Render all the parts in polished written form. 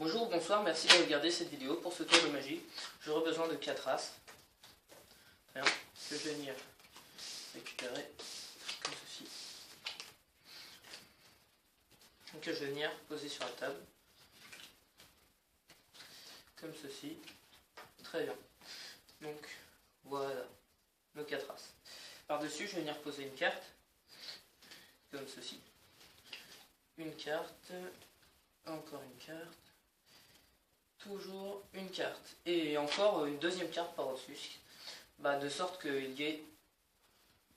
Bonjour ou bonsoir, merci de regarder cette vidéo. Pour ce tour de magie, j'aurai besoin de 4 as. Très bien, que je vais venir récupérer comme ceci. Donc je vais venir poser sur la table. Comme ceci. Très bien. Donc voilà, nos 4 as. Par-dessus, je vais venir poser une carte. Comme ceci. Une carte. Encore une carte. Toujours une carte. Et encore une deuxième carte par-dessus. De sorte qu'il y ait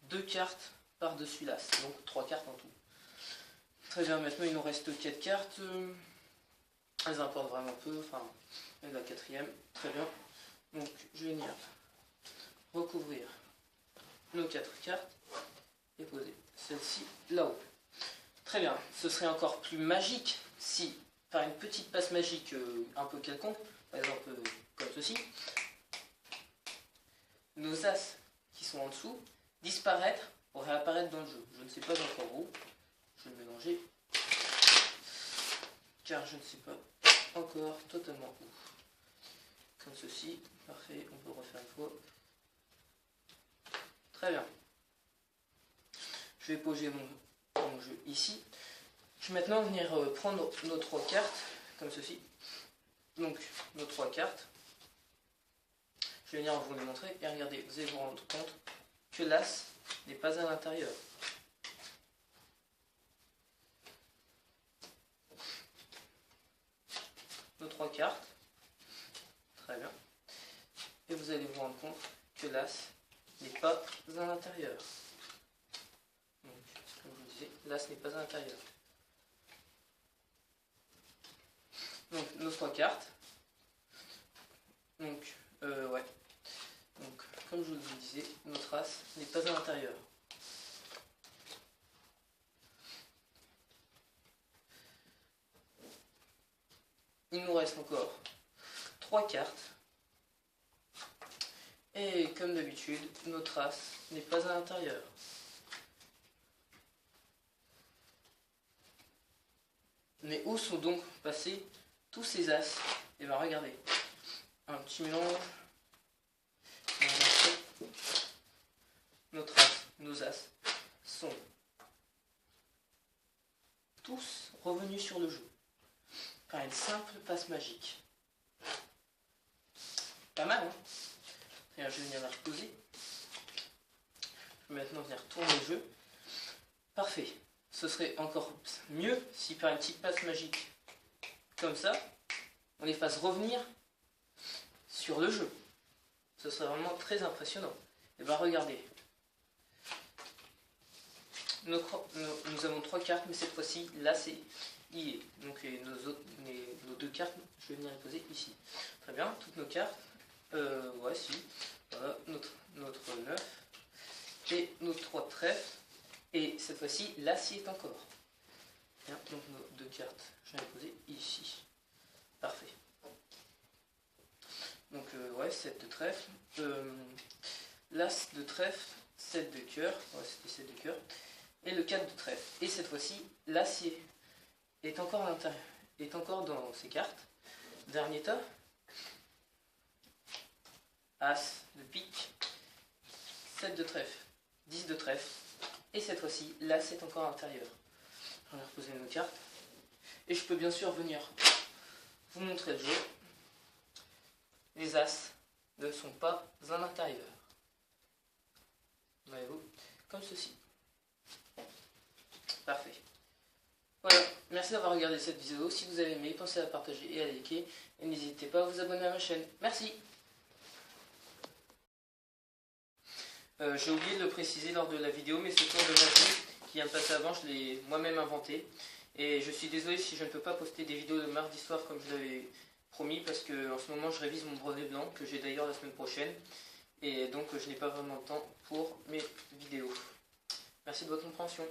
2 cartes par-dessus l'as. Donc 3 cartes en tout. Très bien, maintenant il nous reste 4 cartes. Elles importent vraiment peu. Enfin, la 4e. Très bien. Donc je vais venir recouvrir nos 4 cartes et poser celle-ci là-haut. Très bien. Ce serait encore plus magique si, par une petite passe magique un peu quelconque, par exemple comme ceci, nos as qui sont en dessous disparaître pour réapparaître dans le jeu. Je ne sais pas encore où. Je vais le mélanger car je ne sais pas encore totalement où. Comme ceci. Parfait, on peut refaire une fois. Très bien. Je vais poser mon jeu ici. Je vais maintenant venir prendre nos 3 cartes, comme ceci. Donc, nos 3 cartes. Je vais venir vous les montrer et regardez, vous allez vous rendre compte que l'as n'est pas à l'intérieur. Nos 3 cartes. Très bien. Et vous allez vous rendre compte que l'as n'est pas à l'intérieur. Donc, comme je vous disais, l'as n'est pas à l'intérieur. Donc, nos 3 cartes. Donc, ouais. Donc, comme je vous le disais, notre as n'est pas à l'intérieur. Il nous reste encore 3 cartes. Et comme d'habitude, notre as n'est pas à l'intérieur. Mais où sont donc passés tous ces as? Et bien regardez, un petit mélange. Notre as, nos as sont tous revenus sur le jeu par une simple passe magique. Pas mal, hein? Et je vais venir la reposer. Je vais maintenant venir tourner le jeu. Parfait. Ce serait encore mieux si par une petite passe magique comme ça, on les fasse revenir sur le jeu. Ce serait vraiment très impressionnant. Et bien regardez. Nous avons 3 cartes, mais cette fois-ci, là c'est lié. Donc nos 2 cartes, je vais venir les poser ici. Très bien, toutes nos cartes. Voici. Voilà, notre 9 et nos 3 trèfles. Et cette fois-ci, là ci est encore. Bien, donc nos 2 cartes, je vais les poser ici. Parfait. Donc, ouais, 7 de trèfle. L'as de trèfle, 7 de cœur. Ouais, c'était 7 de cœur. Et le 4 de trèfle. Et cette fois-ci, l'acier est encore à l'intérieur, est encore dans ces cartes. Dernier tas. As de pique. 7 de trèfle. 10 de trèfle. Et cette fois-ci, l'as est encore à l'intérieur. On va reposer nos cartes. Et je peux bien sûr venir vous montrer le jeu. Les as ne sont pas à l'intérieur. Voyez-vous, comme ceci. Parfait. Voilà, merci d'avoir regardé cette vidéo. Si vous avez aimé, pensez à la partager et à liker. Et n'hésitez pas à vous abonner à ma chaîne. Merci. J'ai oublié de le préciser lors de la vidéo, mais ce tour de magie qui vient de passer avant, je l'ai moi-même inventé. Et je suis désolé si je ne peux pas poster des vidéos de mardi soir comme je l'avais promis, parce que en ce moment je révise mon brevet blanc, que j'ai d'ailleurs la semaine prochaine. Et donc je n'ai pas vraiment le temps pour mes vidéos. Merci de votre compréhension.